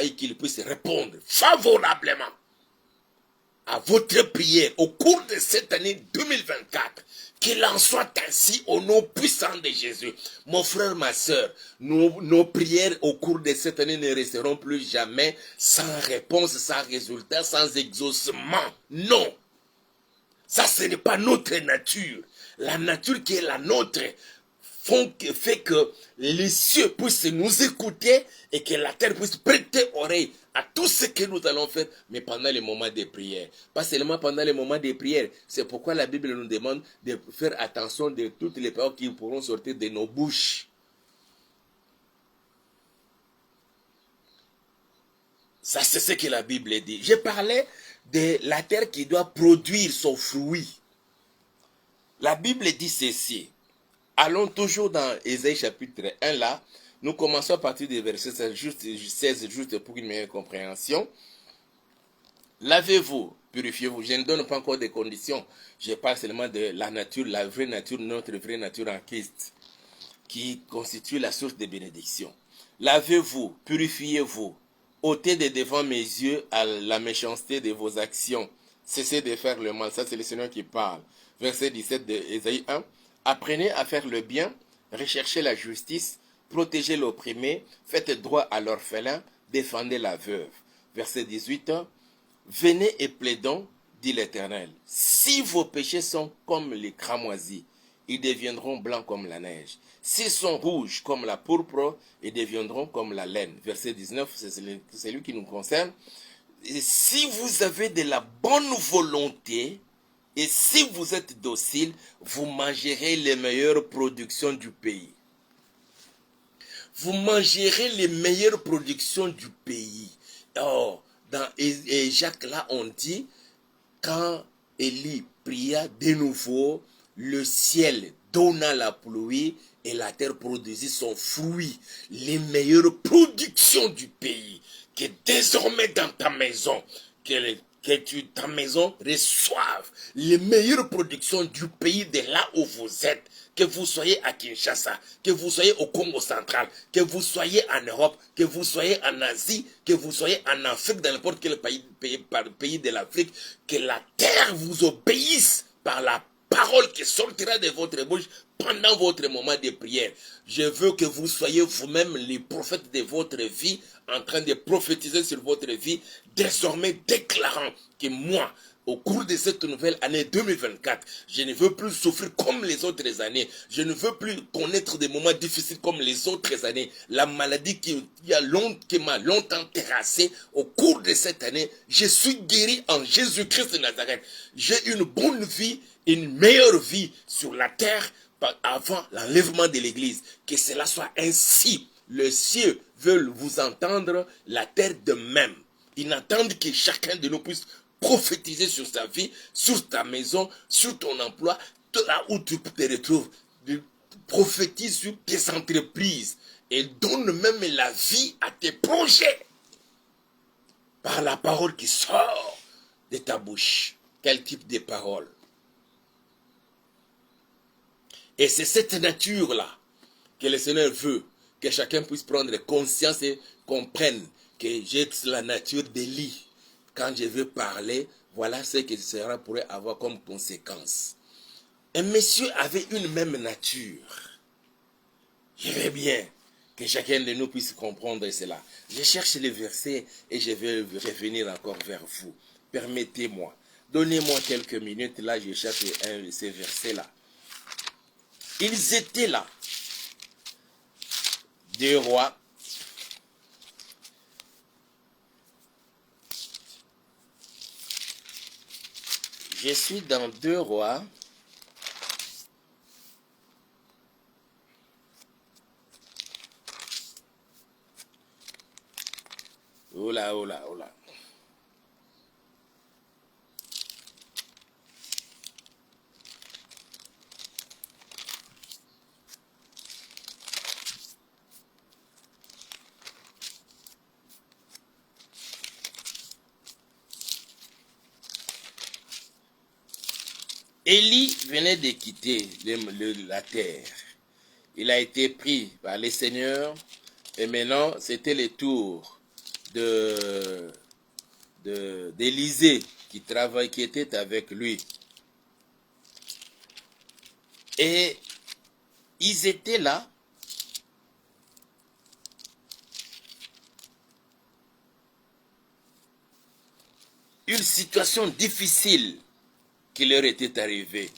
et qu'ils puissent répondre favorablement à votre prière au cours de cette année 2024. Qu'il en soit ainsi au nom puissant de Jésus. Mon frère, ma soeur, nos prières au cours de cette année ne resteront plus jamais sans réponse, sans résultat, sans exaucement. Non. Ça, ce n'est pas notre nature. La nature qui est la nôtre fait que les cieux puissent nous écouter et que la terre puisse prêter oreille à tout ce que nous allons faire, mais pendant les moments de prière. Pas seulement pendant les moments de prière. C'est pourquoi la Bible nous demande de faire attention de toutes les paroles qui pourront sortir de nos bouches. Ça, c'est ce que la Bible dit. Je parlais de la terre qui doit produire son fruit. La Bible dit ceci. Allons toujours dans Ésaïe chapitre 1 là. Nous commençons à partir du verset 16 juste pour une meilleure compréhension. Lavez-vous, purifiez-vous. Je ne donne pas encore de conditions. Je parle seulement de la nature, la vraie nature, notre vraie nature en Christ, qui constitue la source de bénédiction. Lavez-vous, purifiez-vous. ôtez de devant mes yeux à la méchanceté de vos actions. Cessez de faire le mal. Ça, c'est le Seigneur qui parle. Verset 17 de Ésaïe 1. Apprenez à faire le bien, recherchez la justice, protégez l'opprimé, faites droit à l'orphelin, défendez la veuve. Verset 18. Venez et plaidons, dit l'Éternel. Si vos péchés sont comme les cramoisis, ils deviendront blancs comme la neige. S'ils sont rouges comme la pourpre, ils deviendront comme la laine. Verset 19, c'est lui qui nous concerne. Et si vous avez de la bonne volonté, et si vous êtes docile, vous mangerez les meilleures productions du pays. Vous mangerez les meilleures productions du pays. Oh, dans Jacques là, on dit, quand Élie pria de nouveau, le ciel donna la pluie et la terre produisit son fruit. Les meilleures productions du pays. Que désormais dans ta maison, que ta maison reçoive les meilleures productions du pays de là où vous êtes. Que vous soyez à Kinshasa, que vous soyez au Congo central, que vous soyez en Europe, que vous soyez en Asie, que vous soyez en Afrique, dans n'importe quel pays de l'Afrique, que la terre vous obéisse par la parole qui sortira de votre bouche pendant votre moment de prière. Je veux que vous soyez vous-même les prophètes de votre vie, en train de prophétiser sur votre vie, désormais déclarant que moi, au cours de cette nouvelle année 2024, je ne veux plus souffrir comme les autres années. Je ne veux plus connaître des moments difficiles comme les autres années. La maladie qui m'a longtemps terrassé, au cours de cette année, je suis guéri en Jésus-Christ de Nazareth. J'ai une bonne vie, une meilleure vie sur la terre avant l'enlèvement de l'église. Que cela soit ainsi. Les cieux veulent vous entendre, la terre de même. Ils n'attendent que chacun de nous puisse prophétiser sur sa vie, sur ta maison, sur ton emploi, là où tu te retrouves. Prophétise sur tes entreprises et donne même la vie à tes projets par la parole qui sort de ta bouche. Quel type de parole? Et c'est cette nature-là que le Seigneur veut que chacun puisse prendre conscience et comprenne que j'ai la nature d'Élie. Quand je veux parler, Voilà ce que cela pourrait avoir comme conséquence. Un monsieur avait une même nature. Je veux bien que chacun de nous puisse comprendre cela. Je cherche les versets et je vais revenir encore vers vous. Permettez-moi. Donnez-moi quelques minutes. Là, je cherche ces versets-là. Ils étaient là. 2 Rois. Je suis dans 2 Rois. Oula, oula, oula. Élie venait de quitter la terre. Il a été pris par les seigneurs et maintenant c'était le tour d'Élisée qui était avec lui. Et ils étaient là. Une situation difficile qui leur était arrivée.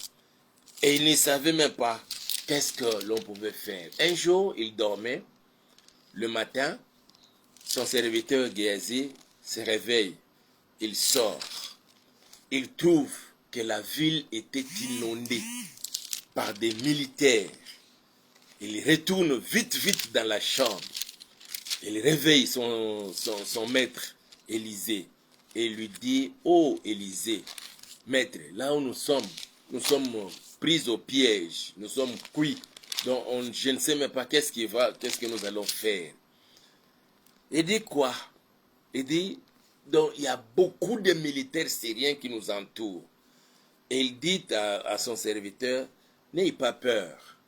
Et ils ne savaient même pas qu'est-ce que l'on pouvait faire. Un jour, ils dormaient. Le matin, son serviteur Géasi se réveille. Il sort. Il trouve que la ville était inondée par des militaires. Il retourne vite, vite dans la chambre. Il réveille son maître, Élisée, et lui dit, « Oh Élisée, maître, là où nous sommes pris au piège, nous sommes cuits, donc je ne sais même pas qu'est-ce que nous allons faire. » Il dit quoi? Il dit, donc il y a beaucoup de militaires syriens qui nous entourent. Et il dit à son serviteur, n'ayez pas peur.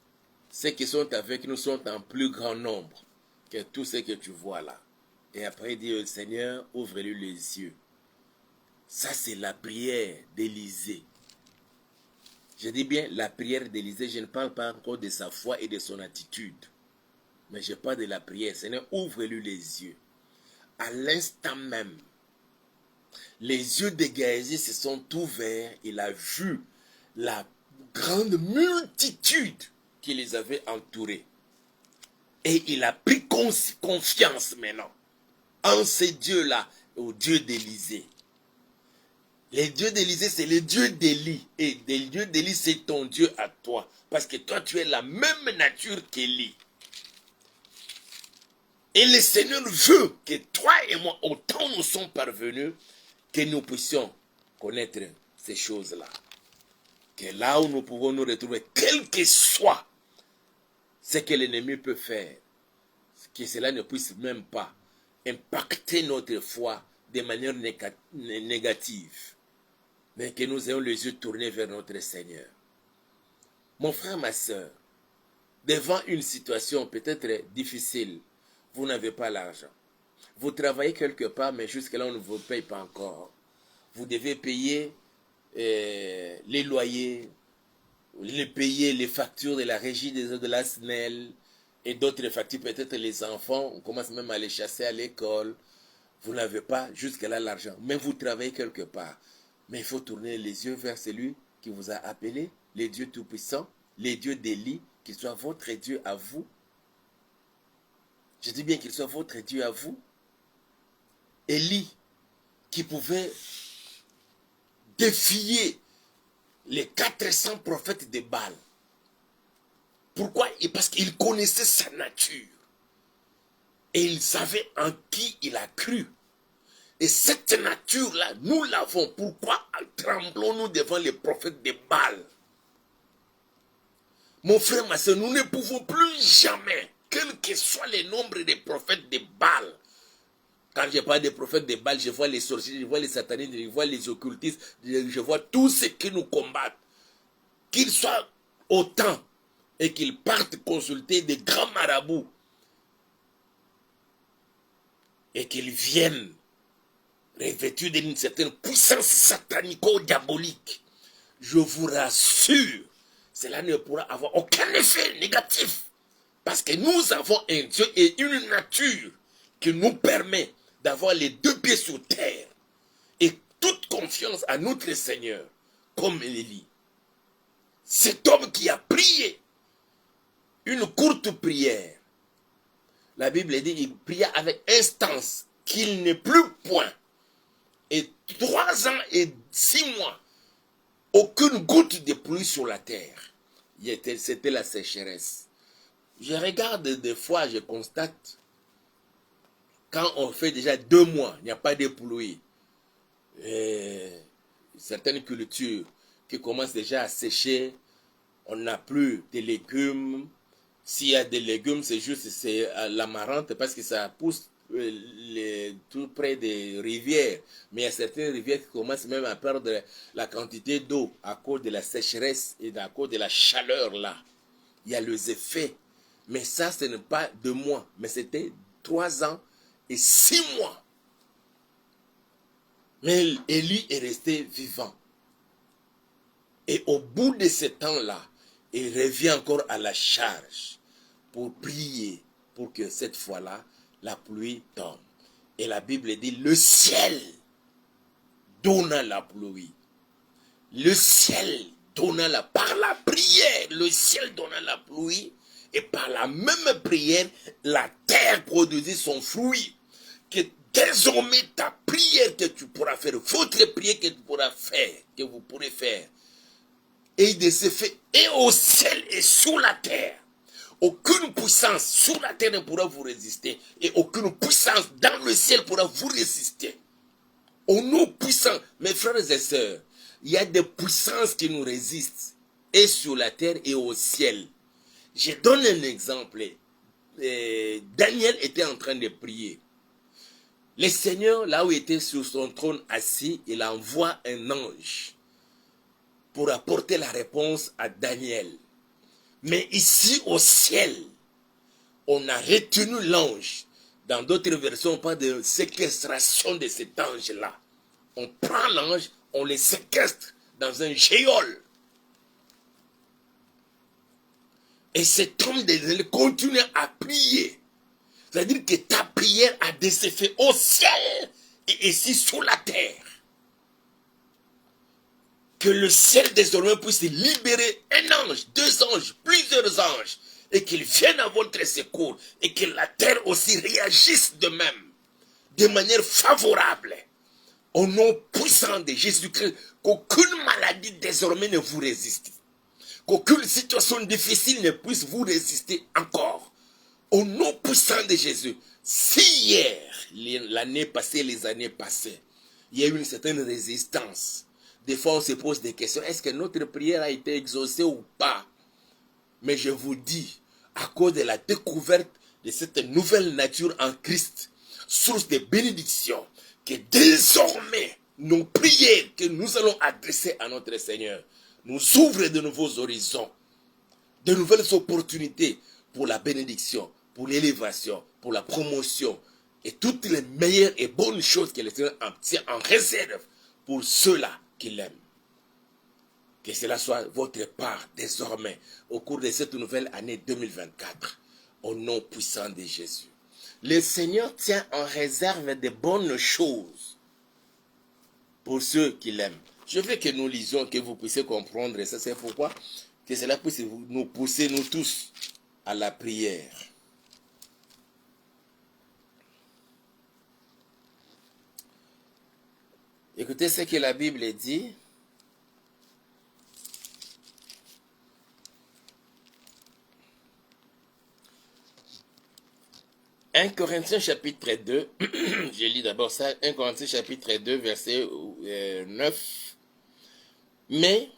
Ceux qui sont avec nous sont en plus grand nombre que tous ceux que tu vois là. Et après il dit, Seigneur, ouvre-lui les yeux. Ça c'est la prière d'Élisée. Je dis bien la prière d'Élisée, je ne parle pas encore de sa foi et de son attitude. Mais je parle de la prière. Seigneur, ouvre-lui les yeux. À l'instant même, les yeux de Géasi se sont ouverts. Il a vu la grande multitude qui les avait entourés. Et il a pris confiance maintenant en ce Dieu-là, au Dieu d'Élisée. Le Dieu d'Élisée, c'est le Dieu d'Élie. Et le Dieu d'Élie, c'est ton Dieu à toi. Parce que toi, tu es la même nature qu'Élie. Et le Seigneur veut que toi et moi, autant nous sommes parvenus, que nous puissions connaître ces choses-là. Que là où nous pouvons nous retrouver, quel que soit ce que l'ennemi peut faire, que cela ne puisse même pas impacter notre foi de manière négative, mais que nous ayons les yeux tournés vers notre Seigneur. Mon frère, ma soeur, devant une situation peut-être difficile, vous n'avez pas l'argent. Vous travaillez quelque part, mais jusque-là, on ne vous paye pas encore. Vous devez payer les loyers, payer les factures de la régie des eaux de la SNEL et d'autres factures, peut-être les enfants, on commence même à les chasser à l'école. Vous n'avez pas jusque-là l'argent, mais vous travaillez quelque part. Mais il faut tourner les yeux vers celui qui vous a appelé, les dieux tout-puissants, les dieux d'Élie, qu'il soit votre Dieu à vous. Je dis bien qu'il soit votre Dieu à vous. Élie, qui pouvait défier les 400 prophètes de Baal. Pourquoi? Parce qu'il connaissait sa nature. Et il savait en qui il a cru. Et cette nature-là, nous l'avons. Pourquoi tremblons-nous devant les prophètes de Baal? Mon frère, ma soeur, nous ne pouvons plus jamais, quel que soit le nombre de prophètes de Baal. Quand je parle des prophètes de Baal, je vois les sorciers, je vois les satanistes, je vois les occultistes, je vois tous ceux qui nous combattent. Qu'ils soient autant et qu'ils partent consulter des grands marabouts et qu'ils viennent revêtus d'une certaine puissance satanico-diabolique, je vous rassure, cela ne pourra avoir aucun effet négatif. Parce que nous avons un Dieu et une nature qui nous permet d'avoir les deux pieds sur terre et toute confiance à notre Seigneur, comme Élie. Cet homme qui a prié une courte prière, la Bible dit qu'il pria avec instance, qu'il n'est plus point. Et 3 ans et 6 mois, aucune goutte de pluie sur la terre. C'était la sécheresse. Je regarde des fois, je constate, quand on fait déjà 2 mois, il n'y a pas de pluie. Certaines cultures qui commencent déjà à sécher, on n'a plus de légumes. S'il y a des légumes, c'est juste l'amarante parce que ça pousse tout près des rivières. Mais il y a certaines rivières qui commencent même à perdre la quantité d'eau à cause de la sécheresse et à cause de la chaleur là. Il y a les effets. Mais ça, ce n'est pas 2 mois, mais c'était 3 ans et 6 mois. Mais Élie est resté vivant. Et au bout de ce temps-là, il revient encore à la charge pour prier pour que cette fois-là, la pluie tombe. Et la Bible dit, le ciel donna la pluie. Le ciel donna par la prière, le ciel donna la pluie. Et par la même prière, la terre produisit son fruit. Que désormais ta prière que tu pourras faire, votre prière que tu pourras faire, que vous pourrez faire, et de ce fait, et au ciel et sous la terre, aucune puissance sur la terre ne pourra vous résister, et aucune puissance dans le ciel pourra vous résister. Au nom puissant, mes frères et sœurs, il y a des puissances qui nous résistent, et sur la terre et au ciel. Je donne un exemple. Daniel était en train de prier. Le Seigneur, là où il était sur son trône assis, il envoie un ange pour apporter la réponse à Daniel. Mais ici au ciel, on a retenu l'ange. Dans d'autres versions, on parle de séquestration de cet ange-là. On prend l'ange, on le séquestre dans un géol. Et cet homme de continue à prier. C'est-à-dire que ta prière a des effets au ciel et ici sous la terre. Que le ciel désormais puisse libérer un ange, 2 anges, plusieurs anges, et qu'ils viennent à votre secours, et que la terre aussi réagisse de même, de manière favorable. Au nom puissant de Jésus-Christ, qu'aucune maladie désormais ne vous résiste. Qu'aucune situation difficile ne puisse vous résister encore. Au nom puissant de Jésus. Si hier, l'année passée, les années passées, il y a eu une certaine résistance. Des fois, on se pose des questions. Est-ce que notre prière a été exaucée ou pas? Mais je vous dis, à cause de la découverte de cette nouvelle nature en Christ, source de bénédiction, que désormais, nos prières que nous allons adresser à notre Seigneur nous ouvrent de nouveaux horizons, de nouvelles opportunités pour la bénédiction, pour l'élévation, pour la promotion et toutes les meilleures et bonnes choses que le Seigneur tient en réserve pour ceux-là qui l'aiment. Que cela soit votre part désormais au cours de cette nouvelle année 2024, au nom puissant de Jésus. Le Seigneur tient en réserve de bonnes choses pour ceux qui l'aiment. Je veux que nous lisions, que vous puissiez comprendre, et ça c'est pourquoi que cela puisse nous pousser, nous tous, à la prière. Écoutez ce que la Bible dit. 1 Corinthiens chapitre 2, je lis d'abord ça, 1 Corinthiens chapitre 2, verset 9. Mais,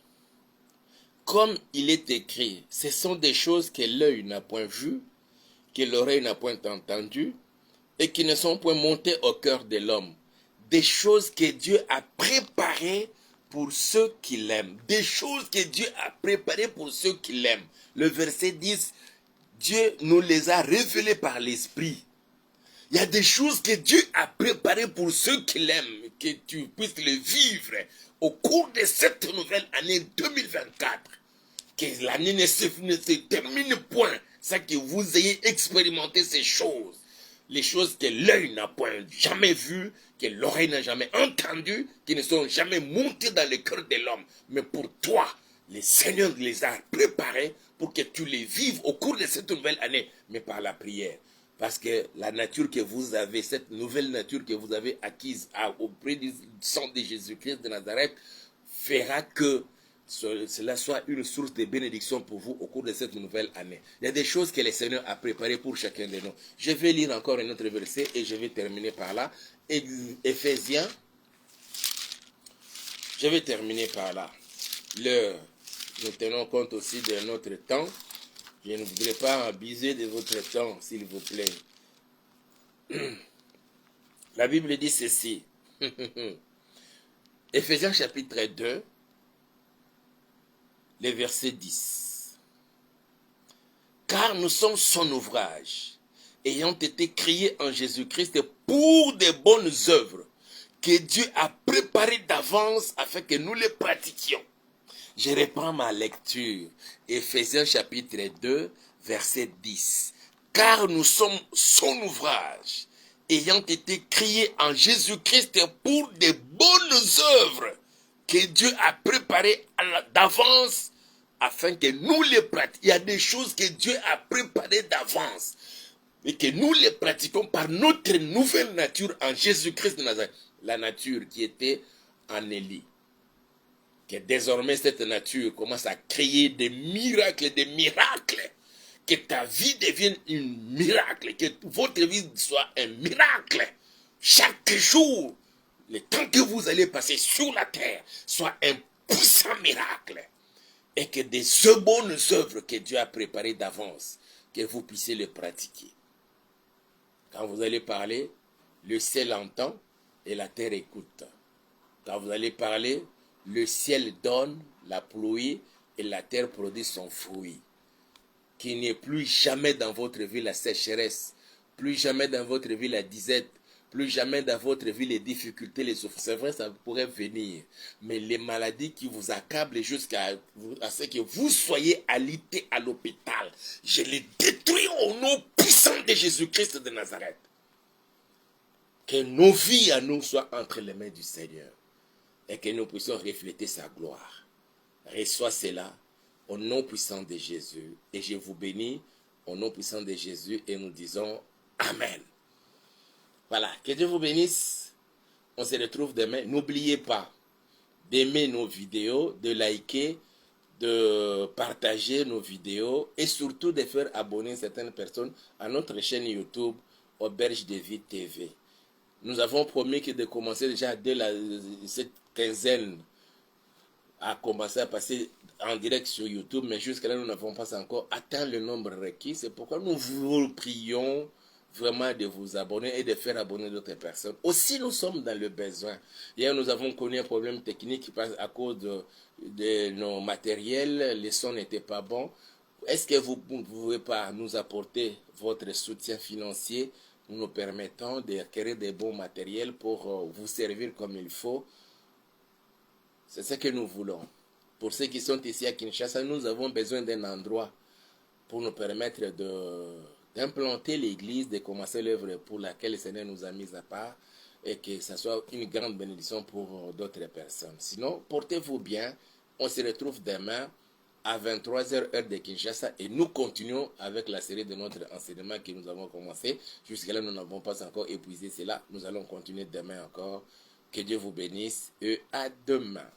comme il est écrit, ce sont des choses que l'œil n'a point vues, que l'oreille n'a point entendues, et qui ne sont point montées au cœur de l'homme. Des choses que Dieu a préparées pour ceux qui l'aiment. Des choses que Dieu a préparées pour ceux qui l'aiment. Le verset 10, Dieu nous les a révélées par l'Esprit. Il y a des choses que Dieu a préparées pour ceux qui l'aiment, que tu puisses le vivre au cours de cette nouvelle année 2024. Que l'année ne se termine point sans que vous ayez expérimenté ces choses. Les choses que l'œil n'a point jamais vues, que l'oreille n'a jamais entendues, qui ne sont jamais montées dans le cœur de l'homme. Mais pour toi, le Seigneur les a préparées pour que tu les vives au cours de cette nouvelle année, mais par la prière. Parce que la nature que vous avez, cette nouvelle nature que vous avez acquise auprès du sang de Jésus-Christ de Nazareth, fera que cela soit une source de bénédiction pour vous au cours de cette nouvelle année. Il y a des choses que le Seigneur a préparées pour chacun de nous. Je vais lire encore un autre verset et je vais terminer par là. Éphésiens, je vais terminer par là. Nous tenons compte aussi de notre temps. Je ne voudrais pas abuser de votre temps, s'il vous plaît. La Bible dit ceci. Éphésiens chapitre 2, le verset 10. Car nous sommes son ouvrage, ayant été créés en Jésus-Christ pour de bonnes œuvres, que Dieu a préparées d'avance afin que nous les pratiquions. Je reprends ma lecture. Éphésiens chapitre 2, verset 10. Car nous sommes son ouvrage, ayant été créés en Jésus-Christ pour de bonnes œuvres, que Dieu a préparées d'avance afin que nous les pratiquions. Il y a des choses que Dieu a préparées d'avance et que nous les pratiquons par notre nouvelle nature en Jésus-Christ de Nazareth. La nature qui était en Élie. Que désormais cette nature commence à créer des miracles, que ta vie devienne un miracle, que votre vie soit un miracle. Chaque jour, le temps que vous allez passer sur la terre soit un puissant miracle. Et que des bonnes œuvres que Dieu a préparées d'avance, que vous puissiez les pratiquer. Quand vous allez parler, le ciel entend et la terre écoute. Quand vous allez parler, le ciel donne la pluie et la terre produit son fruit. Qu'il n'y ait plus jamais dans votre vie la sécheresse, plus jamais dans votre vie la disette, plus jamais dans votre vie les difficultés, les souffrances. C'est vrai, ça pourrait venir. Mais les maladies qui vous accablent jusqu'à ce que vous soyez alité à l'hôpital, je les détruis au nom puissant de Jésus-Christ de Nazareth. Que nos vies à nous soient entre les mains du Seigneur. Et que nous puissions refléter sa gloire. Reçois cela au nom puissant de Jésus. Et je vous bénis au nom puissant de Jésus et nous disons Amen. Voilà, que Dieu vous bénisse. On se retrouve demain. N'oubliez pas d'aimer nos vidéos, de liker, de partager nos vidéos et surtout de faire abonner certaines personnes à notre chaîne YouTube Auberge de Vie TV. Nous avons promis que de commencer déjà dès cette quinzaine à commencer à passer en direct sur YouTube, mais jusqu'à là nous n'avons pas encore atteint le nombre requis. C'est pourquoi nous vous prions vraiment de vous abonner et de faire abonner d'autres personnes. Aussi nous sommes dans le besoin. Hier nous avons connu un problème technique à cause de nos matériels, les sons n'étaient pas bons. Est-ce que vous ne pouvez pas nous apporter votre soutien financier, nous permettant d'acquérir des bons matériels pour vous servir comme il faut? C'est ce que nous voulons. Pour ceux qui sont ici à Kinshasa, nous avons besoin d'un endroit pour nous permettre d'implanter l'église, de commencer l'œuvre pour laquelle le Seigneur nous a mis à part et que ce soit une grande bénédiction pour d'autres personnes. Sinon, portez-vous bien. On se retrouve demain à 23h heure de Kinshasa et nous continuons avec la série de notre enseignement que nous avons commencé. Jusqu'à là, nous n'avons pas encore épuisé cela. Nous allons continuer demain encore. Que Dieu vous bénisse et à demain.